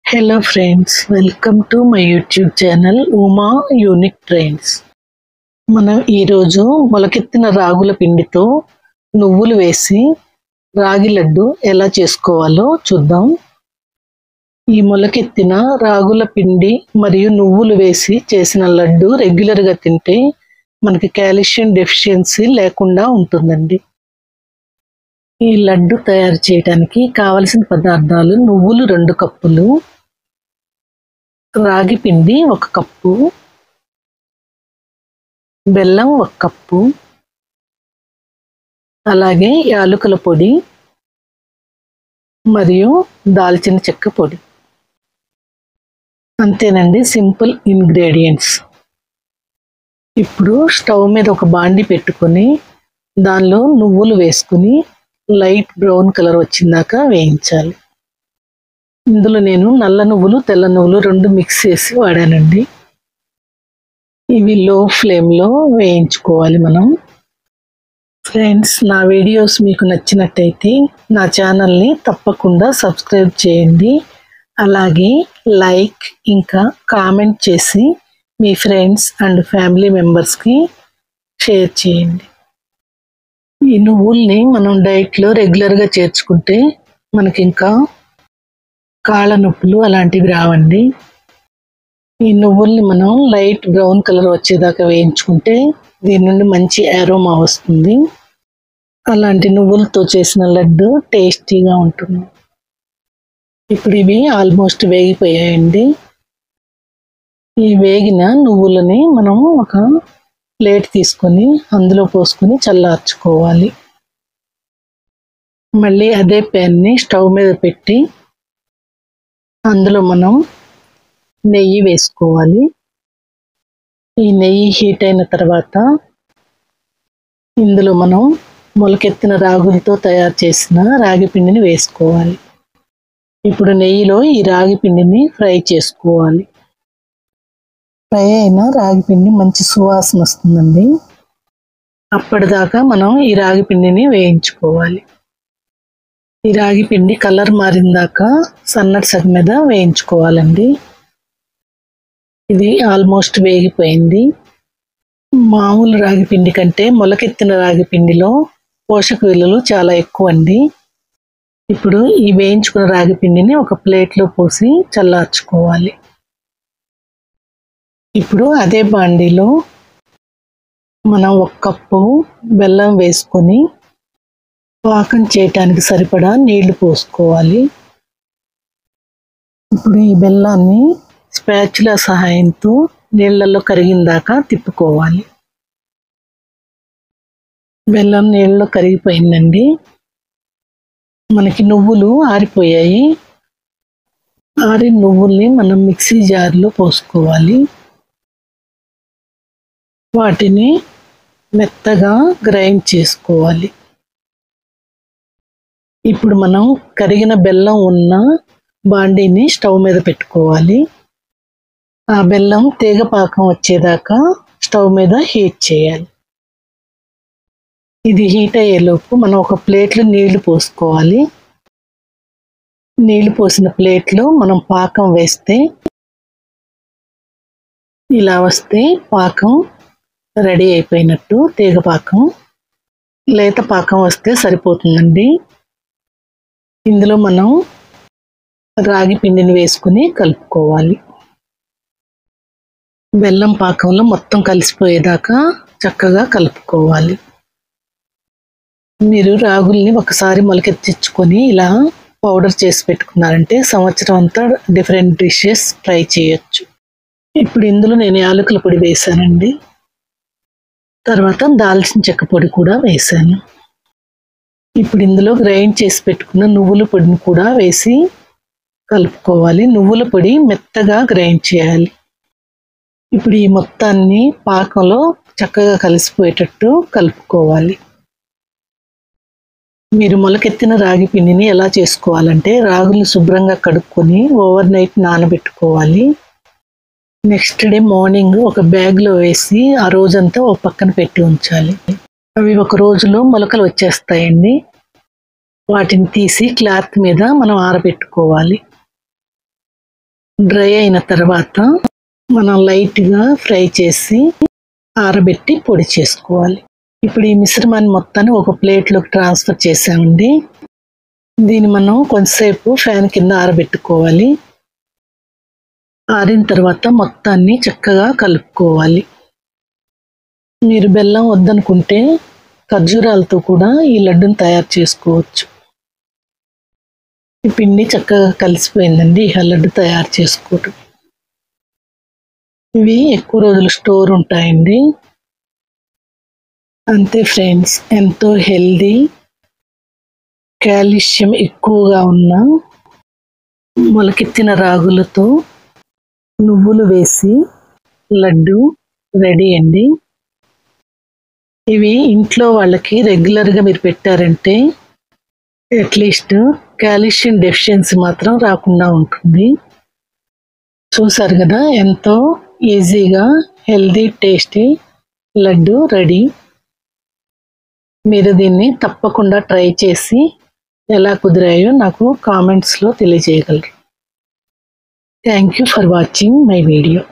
Hello friends, welcome to my YouTube channel Uma Unique Trends. మనం ఈరోజు మొలకెత్తిన రాగుల పిండితో నువ్వులు వేసి రాగి లడ్డు ఎలా చేసుకోవాలో చూద్దాం. ఈ మొలకెత్తిన రాగుల పిండి మరియు నువ్వులు వేసి చేసిన లడ్డు రెగ్యులర్గా తింటే మనకి కాల్షియం డెఫిషియన్సీ లేకుండా ఉంటుందండి. ఈ లడ్డు తయారు చేయడానికి కావలసిన పదార్థాలు నువ్వులు 2 కప్పులు, రాగి పిండి 1 కప్పు, బెల్లం 1 కప్పు, అలాగే యాలకుల పొడి మరియు దాల్చిన చెక్క పొడి. అంతేనండి, సింపుల్ ఇంగ్రీడియంట్స్. ఇప్పుడు స్టవ్ మీద ఒక బాండి పెట్టుకొని దానిలో నువ్వులు వేసుకుని లైట్ బ్రౌన్ కలర్ వచ్చిందాకా వేయించాలి. ఇందులో నేను నల్ల నువ్వులు తెల్ల నువ్వులు 2 మిక్స్ చేసి వాడానండి. ఇవి లో ఫ్లేమ్లో వేయించుకోవాలి మనం. ఫ్రెండ్స్, నా వీడియోస్ మీకు నచ్చినట్టయితే నా ఛానల్ని తప్పకుండా సబ్స్క్రైబ్ చేయండి. అలాగే లైక్ ఇంకా కామెంట్ చేసి మీ ఫ్రెండ్స్ అండ్ ఫ్యామిలీ మెంబర్స్కి షేర్ చేయండి. ఈ నువ్వుల్ని మనం డైట్లో రెగ్యులర్గా చేర్చుకుంటే మనకి ఇంకా కాళ్ళ నొప్పులు అలాంటివి రావండి. ఈ నువ్వుల్ని మనం లైట్ బ్రౌన్ కలర్ వచ్చేదాకా వేయించుకుంటే దీని నుండి మంచి అరోమా వస్తుంది. అలాంటి నువ్వులతో చేసిన లడ్డు టేస్టీగా ఉంటుంది. ఇప్పుడు ఇవి ఆల్మోస్ట్ వేగిపోయాయండి. ఈ వేగిన నువ్వులని మనం ఒక ప్లేట్ తీసుకొని అందులో పోసుకొని చల్లార్చుకోవాలి. మళ్ళీ అదే ప్యాన్ని స్టవ్ మీద పెట్టి అందులో మనం నెయ్యి వేసుకోవాలి. ఈ నెయ్యి హీట్ అయిన తర్వాత ఇందులో మనం మొలకెత్తిన రాగులతో తయారు చేసిన రాగి పిండిని వేసుకోవాలి. ఇప్పుడు నెయ్యిలో ఈ రాగి పిండిని ఫ్రై చేసుకోవాలి. ఫ్రై అయిన రాగి పిండి మంచి సువాసన వస్తుందండి. అప్పటిదాకా మనం ఈ రాగి పిండిని వేయించుకోవాలి. ఈ రాగి పిండి కలర్ మారిందాకా సన్నటి సగం మీద వేయించుకోవాలండి. ఇది ఆల్మోస్ట్ వేగిపోయింది. మామూలు రాగి పిండి కంటే మొలకెత్తిన రాగి పిండిలో పోషక విలువలు చాలా ఎక్కువ అండి. ఇప్పుడు ఈ వేయించుకున్న రాగి పిండిని ఒక ప్లేట్లో పోసి చల్లార్చుకోవాలి. ఇప్పుడు అదే బాండీలో మనం 1 కప్పు బెల్లం వేసుకొని పాకం చేయటానికి సరిపడా నీళ్లు పోసుకోవాలి. ఇప్పుడు ఈ బెల్లాన్ని స్పాచులా సహాయంతో నీళ్లలో కరిగిందాకా తిప్పుకోవాలి. బెల్లం నీళ్ళలో కరిగిపోయిందండి. మనకి నువ్వులు ఆరిపోయాయి. ఆరిన నువ్వుల్ని మనం మిక్సీ జార్లో పోసుకోవాలి. వాటిని మెత్తగా గ్రైండ్ చేసుకోవాలి. ఇప్పుడు మనం కరిగిన బెల్లం ఉన్న బాండీని స్టవ్ మీద పెట్టుకోవాలి. ఆ బెల్లం తీగ పాకం వచ్చేదాకా స్టవ్ మీద హీట్ చేయాలి. ఇది హీట్ అయ్యేలోపు మనం ఒక ప్లేట్లో నీళ్లు పోసుకోవాలి. నీళ్లు పోసిన ప్లేట్లో మనం పాకం వేస్తే ఇలా వస్తే పాకం రెడీ అయిపోయినట్టు. తీగ పాకం, లేత పాకం వస్తే సరిపోతుందండి. ఇందులో మనం రాగి పిండిని వేసుకుని కలుపుకోవాలి. బెల్లం పాకంలో మొత్తం కలిసిపోయేదాకా చక్కగా కలుపుకోవాలి. మీరు రాగుల్ని ఒకసారి మొలకెత్తించుకొని ఇలా పౌడర్ చేసి పెట్టుకున్నారంటే సంవత్సరం అంతా డిఫరెంట్ డిషెస్ ట్రై చేయొచ్చు. ఇప్పుడు ఇందులో నేను యాలకుల పొడి వేసానండి. తర్వాత దాల్చిన చెక్క పొడి కూడా వేసాను. ఇప్పుడు ఇందులో గ్రైండ్ చేసి పెట్టుకున్న నువ్వుల పొడిని కూడా వేసి కలుపుకోవాలి. నువ్వుల పొడి మెత్తగా గ్రైండ్ చేయాలి. ఇప్పుడు ఈ మొత్తాన్ని పాకంలో చక్కగా కలిసిపోయేటట్టు కలుపుకోవాలి. మీరు మొలకెత్తిన రాగి పిండిని ఎలా చేసుకోవాలంటే రాగులు శుభ్రంగా కడుక్కొని ఓవర్ నైట్ నానబెట్టుకోవాలి. నెక్స్ట్ డే మార్నింగ్ ఒక బ్యాగ్లో వేసి ఆ రోజంతా ఒక పక్కన పెట్టి ఉంచాలి. అవి 1 రోజులో మొలకలు వచ్చేస్తాయండి. వాటిని తీసి క్లాత్ మీద మనం ఆరబెట్టుకోవాలి. డ్రై అయిన తర్వాత మనం లైట్గా ఫ్రై చేసి ఆరబెట్టి పొడి చేసుకోవాలి. ఇప్పుడు ఈ మిశ్రమాన్ని మొత్తాన్ని ఒక ప్లేట్లోకి ట్రాన్స్ఫర్ చేసామండి. దీన్ని మనం కొంతసేపు ఫ్యాన్ కింద ఆరబెట్టుకోవాలి. ఆరిన తర్వాత మొత్తాన్ని చక్కగా కలుపుకోవాలి. మీరు బెల్లం వద్దనుకుంటే ఖర్జూరాలతో కూడా ఈ లడ్డును తయారు చేసుకోవచ్చు. ఈ పిండి చక్కగా కలిసిపోయిందండి. ఈ లడ్డు తయారు చేసుకోవటం. ఇవి ఎక్కువ రోజులు స్టోర్ ఉంటాయండి. అంతే ఫ్రెండ్స్, ఎంతో హెల్దీ, కాల్షియం ఎక్కువగా ఉన్న మొలకెత్తిన రాగులతో నువ్వులు వేసి లడ్డు రెడీ అండి. ఇవి ఇంట్లో వాళ్ళకి రెగ్యులర్గా మీరు పెట్టారంటే అట్లీస్ట్ కాల్షియం డెఫిషియన్సీ మాత్రం రాకుండా ఉంటుంది. చూసారు కదా, ఎంతో ఈజీగా హెల్దీ టేస్టీ లడ్డు రెడీ. మీరు దీన్ని తప్పకుండా ట్రై చేసి ఎలా కుదిరాయో నాకు కామెంట్స్లో తెలియజేయగలరు. Thank you for watching my video.